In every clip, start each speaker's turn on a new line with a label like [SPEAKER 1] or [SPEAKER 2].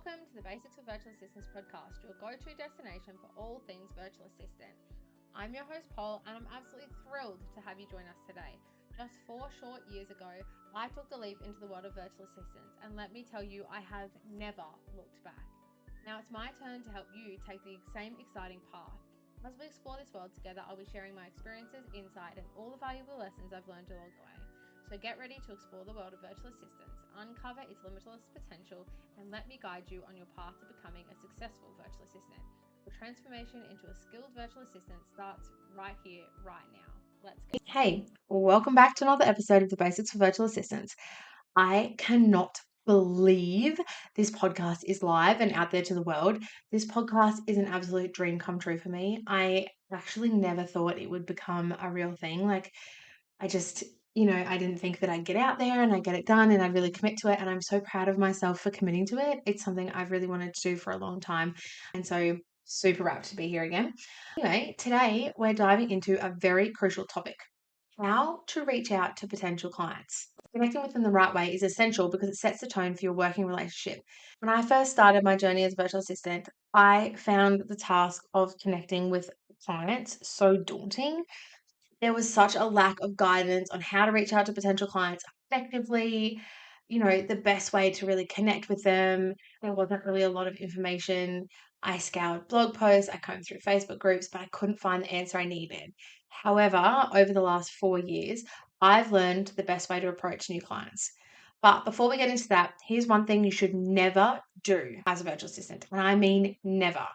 [SPEAKER 1] Welcome to the Basics of Virtual Assistants podcast, your go-to destination for all things virtual assistant. I'm your host, Paul, and I'm absolutely thrilled to have you join us today. Just 4 short years ago, I took the leap into the world of virtual assistants, and let me tell you, I have never looked back. Now it's my turn to help you take the same exciting path. As we explore this world together, I'll be sharing my experiences, insight, and all the valuable lessons I've learned along the way. So get ready to explore the world of virtual assistants, uncover its limitless potential, and let me guide you on your path to becoming a successful virtual assistant. Your transformation into a skilled virtual assistant starts right here, right now. Let's go. Hey, welcome back to another episode of the Basics for Virtual Assistants. I cannot believe this podcast is live and out there to the world. This podcast is an absolute dream come true for me. I actually never thought it would become a real thing. I didn't think that I'd get out there and I'd get it done and I'd really commit to it. And I'm so proud of myself for committing to it. It's something I've really wanted to do for a long time. And so super wrapped to be here again. Anyway, today we're diving into a very crucial topic: how to reach out to potential clients. Connecting with them the right way is essential because it sets the tone for your working relationship. When I first started my journey as a virtual assistant, I found the task of connecting with clients so daunting. There was such a lack of guidance on how to reach out to potential clients effectively, the best way to really connect with them. There wasn't really a lot of information. I scoured blog posts, I combed through Facebook groups, but I couldn't find the answer I needed. However, over the last 4 years, I've learned the best way to approach new clients. But before we get into that, here's one thing you should never do as a virtual assistant, and I mean never.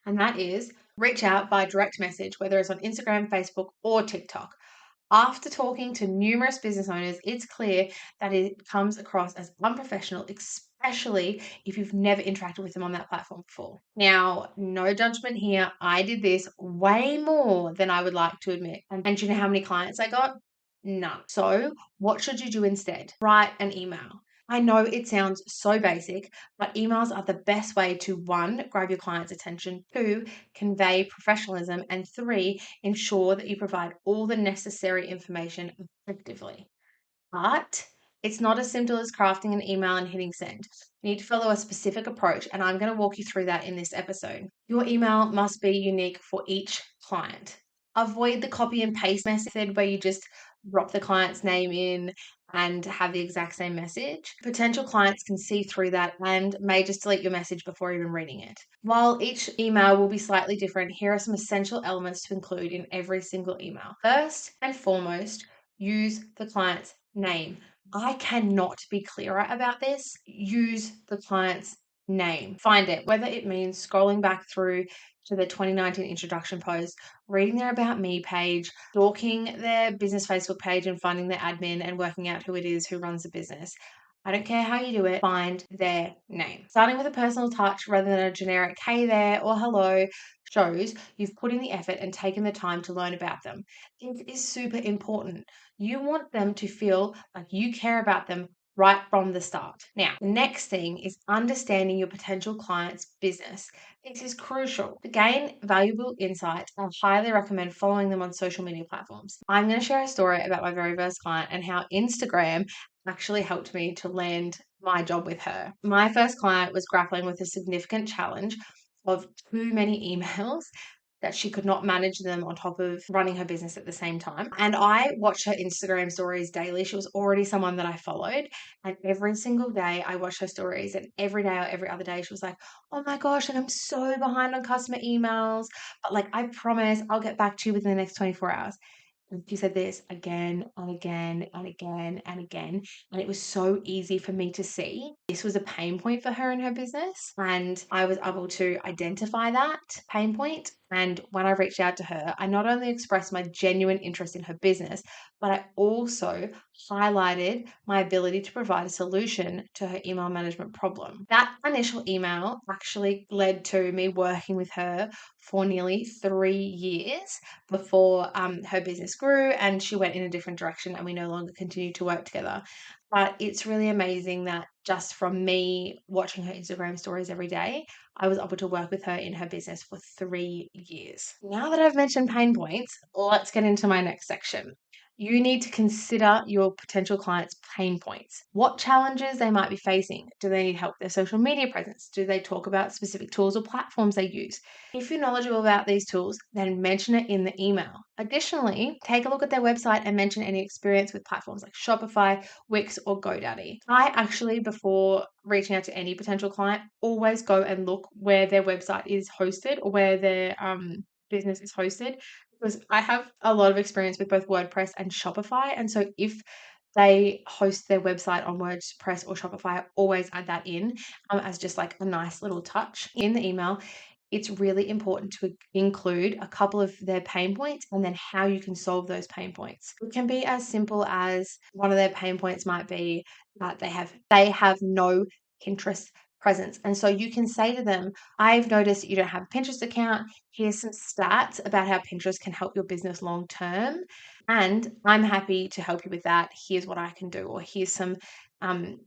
[SPEAKER 1] And that is reach out by direct message, whether it's on Instagram, Facebook, or TikTok. After talking to numerous business owners, it's clear that it comes across as unprofessional, especially if you've never interacted with them on that platform before. Now, no judgment here. I did this way more than I would like to admit. And do you know how many clients I got? None. So, what should you do instead? Write an email. I know it sounds so basic, but emails are the best way to 1, grab your client's attention, 2, convey professionalism, and 3, ensure that you provide all the necessary information effectively. But it's not as simple as crafting an email and hitting send. You need to follow a specific approach, and I'm going to walk you through that in this episode. Your email must be unique for each client. Avoid the copy and paste method where you just drop the client's name in and have the exact same message. Potential clients can see through that and may just delete your message before even reading it. While each email will be slightly different, here are some essential elements to include in every single email. First and foremost, use the client's name. I cannot be clearer about this. Use the client's name. Find it, whether it means scrolling back through to the 2019 introduction post, reading their About Me page, stalking their business Facebook page and finding their admin and working out who it is who runs the business. I don't care how you do it, find their name. Starting with a personal touch rather than a generic hey there or hello shows you've put in the effort and taken the time to learn about them. It is super important. You want them to feel like you care about them right from the start. Now, the next thing is understanding your potential client's business. This is crucial. To gain valuable insight, I highly recommend following them on social media platforms. I'm going to share a story about my very first client and how Instagram actually helped me to land my job with her. My first client was grappling with a significant challenge of too many emails that she could not manage them on top of running her business at the same time. And I watched her Instagram stories daily. She was already someone that I followed. And every single day I watched her stories. And every day or every other day, she was like, oh my gosh, and I'm so behind on customer emails. But like, I promise I'll get back to you within the next 24 hours. And she said this again and again and again and again. And it was so easy for me to see this was a pain point for her in her business. And I was able to identify that pain point. And when I reached out to her, I not only expressed my genuine interest in her business, but I also highlighted my ability to provide a solution to her email management problem. That initial email actually led to me working with her for nearly 3 years before her business grew and she went in a different direction and we no longer continued to work together. But it's really amazing that just from me watching her Instagram stories every day, I was able to work with her in her business for 3 years. Now that I've mentioned pain points, let's get into my next section. You need to consider your potential clients' pain points. What challenges they might be facing. Do they need help with their social media presence? Do they talk about specific tools or platforms they use? If you're knowledgeable about these tools, then mention it in the email. Additionally, take a look at their website and mention any experience with platforms like Shopify, Wix, or GoDaddy. I actually, before reaching out to any potential client, always go and look where their website is hosted or where their business is hosted, because I have a lot of experience with both WordPress and Shopify. And so if they host their website on WordPress or Shopify, I always add that in as just like a nice little touch in the email. It's really important to include a couple of their pain points and then how you can solve those pain points. It can be as simple as one of their pain points might be that they have no Pinterest presence. And so you can say to them, I've noticed that you don't have a Pinterest account. Here's some stats about how Pinterest can help your business long term. And I'm happy to help you with that. Here's what I can do, or here's some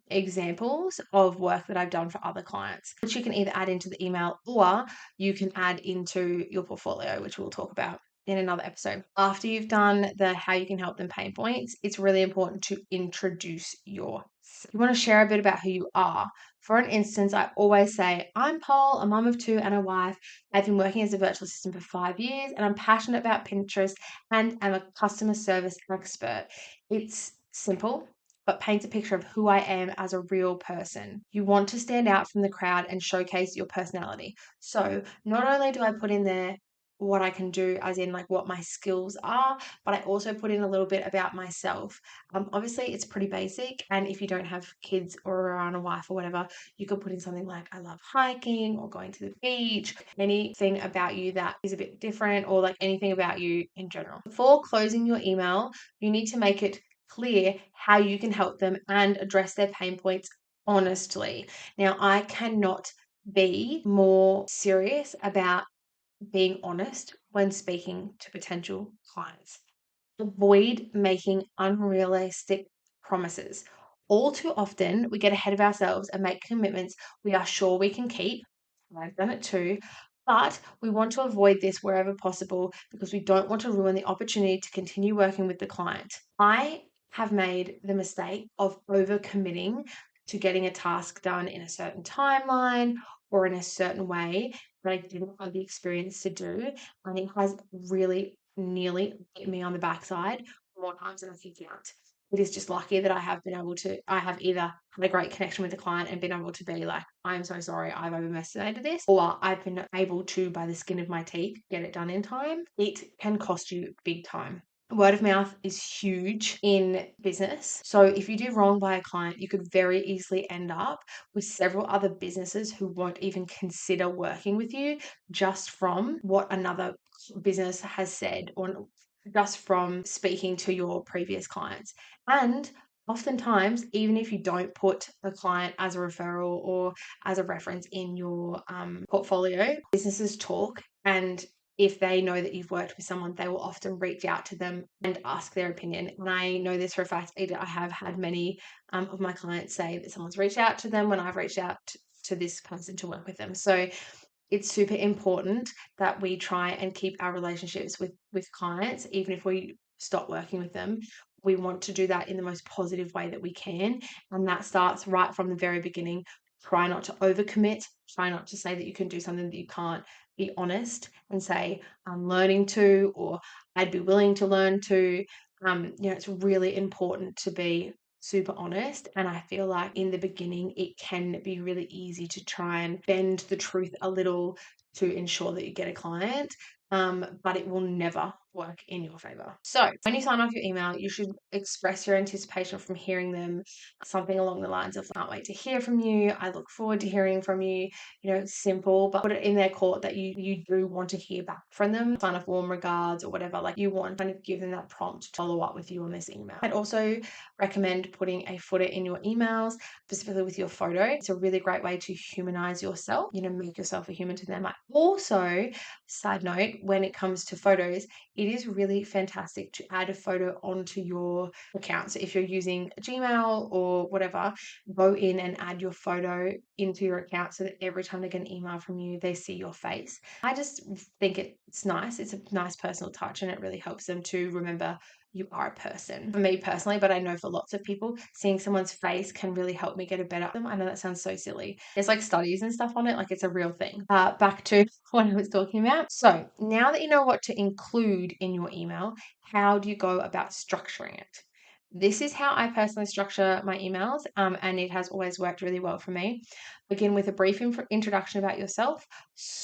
[SPEAKER 1] examples of work that I've done for other clients, which you can either add into the email or you can add into your portfolio, which we'll talk about in another episode. After you've done the how you can help them pain points, it's really important to introduce yourself. You want to share a bit about who you are. For an instance, I always say, I'm Pole, a mum of two and a wife. I've been working as a virtual assistant for 5 years and I'm passionate about Pinterest and am a customer service expert. It's simple, but paints a picture of who I am as a real person. You want to stand out from the crowd and showcase your personality. So not only do I put in there what I can do, as in like what my skills are, but I also put in a little bit about myself. Obviously, it's pretty basic, and if you don't have kids or are on a wife or whatever, you could put in something like I love hiking or going to the beach, anything about you that is a bit different, or like anything about you in general. Before closing your email, you need to make it clear how you can help them and address their pain points honestly. Now, I cannot be more serious about being honest when speaking to potential clients. Avoid making unrealistic promises. All too often, we get ahead of ourselves and make commitments we are sure we can keep. I've done it too. But we want to avoid this wherever possible because we don't want to ruin the opportunity to continue working with the client. I have made the mistake of overcommitting to getting a task done in a certain timeline or in a certain way that I didn't have the experience to do. And it has really nearly bit me on the backside more times than I can count. It is just lucky that I have either had a great connection with the client and been able to be like, I'm so sorry, I've overestimated this, or I've been able to, by the skin of my teeth, get it done in time. It can cost you big time. Word of mouth is huge in business. So if you do wrong by a client, you could very easily end up with several other businesses who won't even consider working with you just from what another business has said, or just from speaking to your previous clients. And oftentimes, even if you don't put a client as a referral or as a reference in your portfolio, businesses talk, and if they know that you've worked with someone, they will often reach out to them and ask their opinion. And I know this for a fact. I have had many of my clients say that someone's reached out to them when I've reached out to this person to work with them. So it's super important that we try and keep our relationships with clients, even if we stop working with them. We want to do that in the most positive way that we can, and that starts right from the very beginning. Try not to overcommit. Try not to say that you can do something that you can't. Be honest and say, I'm learning to, or I'd be willing to learn to. It's really important to be super honest. And I feel like in the beginning, it can be really easy to try and bend the truth a little to ensure that you get a client. But it will never work in your favor. So when you sign off your email, you should express your anticipation from hearing them, something along the lines of, can't wait to hear from you. I look forward to hearing from you. Simple, but put it in their court that you do want to hear back from them. Sign off warm regards or whatever. Like, you want to kind of give them that prompt to follow up with you on this email. I'd also recommend putting a footer in your emails, specifically with your photo. It's a really great way to humanize yourself, make yourself a human to them. Also, side note, when it comes to photos, it is really fantastic to add a photo onto your account. So if you're using Gmail or whatever, go in and add your photo into your account so that every time they get an email from you, they see your face. I just think it's nice. It's a nice personal touch, and it really helps them to remember you are a person. For me personally, but I know for lots of people, seeing someone's face can really help me get a better them. I know that sounds so silly. There's like studies and stuff on it, like it's a real thing. Back to what I was talking about. So now that you know what to include in your email, how do you go about structuring it? This is how I personally structure my emails, and it has always worked really well for me. Begin with a brief introduction about yourself,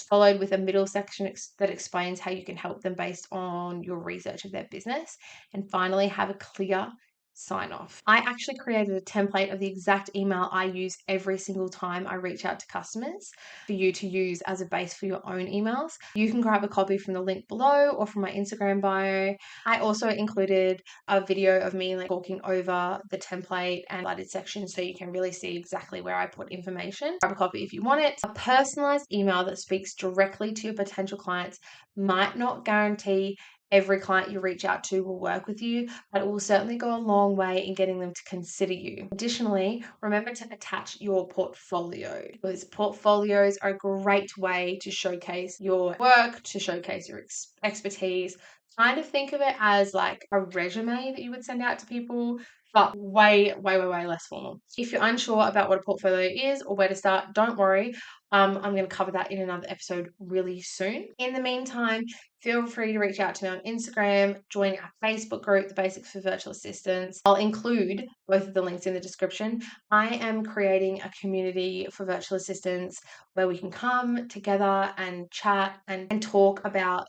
[SPEAKER 1] followed with a middle section that explains how you can help them based on your research of their business, and finally have a clear sign off. I actually created a template of the exact email I use every single time I reach out to customers for you to use as a base for your own emails. You can grab a copy from the link below or from my Instagram bio. I also included a video of me like talking over the template and highlighted section so you can really see exactly where I put information. Grab a copy if you want it. A personalized email that speaks directly to your potential clients might not guarantee every client you reach out to will work with you, but it will certainly go a long way in getting them to consider you. Additionally, remember to attach your portfolio, because portfolios are a great way to showcase your work, to showcase your expertise. Kind of think of it as like a resume that you would send out to people, but way less formal. If you're unsure about what a portfolio is or where to start, don't worry. I'm going to cover that in another episode really soon. In the meantime, feel free to reach out to me on Instagram, join our Facebook group, The Basics for Virtual Assistants. I'll include both of the links in the description. I am creating a community for virtual assistants where we can come together and chat and talk about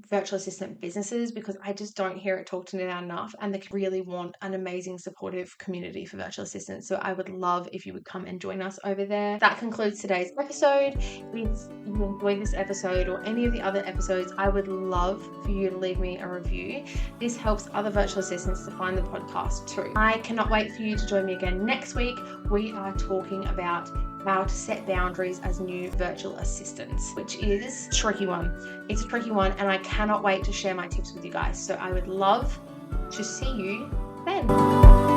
[SPEAKER 1] virtual assistant businesses, because I just don't hear it talked about enough, and they really want an amazing supportive community for virtual assistants. So I would love if you would come and join us over there. That concludes today's episode. If you enjoyed this episode or any of the other episodes, I would love for you to leave me a review. This helps other virtual assistants to find the podcast too. I cannot wait for you to join me again next week. We are talking about how to set boundaries as new virtual assistants, which is a tricky one. It's a tricky one, and I cannot wait to share my tips with you guys. So I would love to see you then.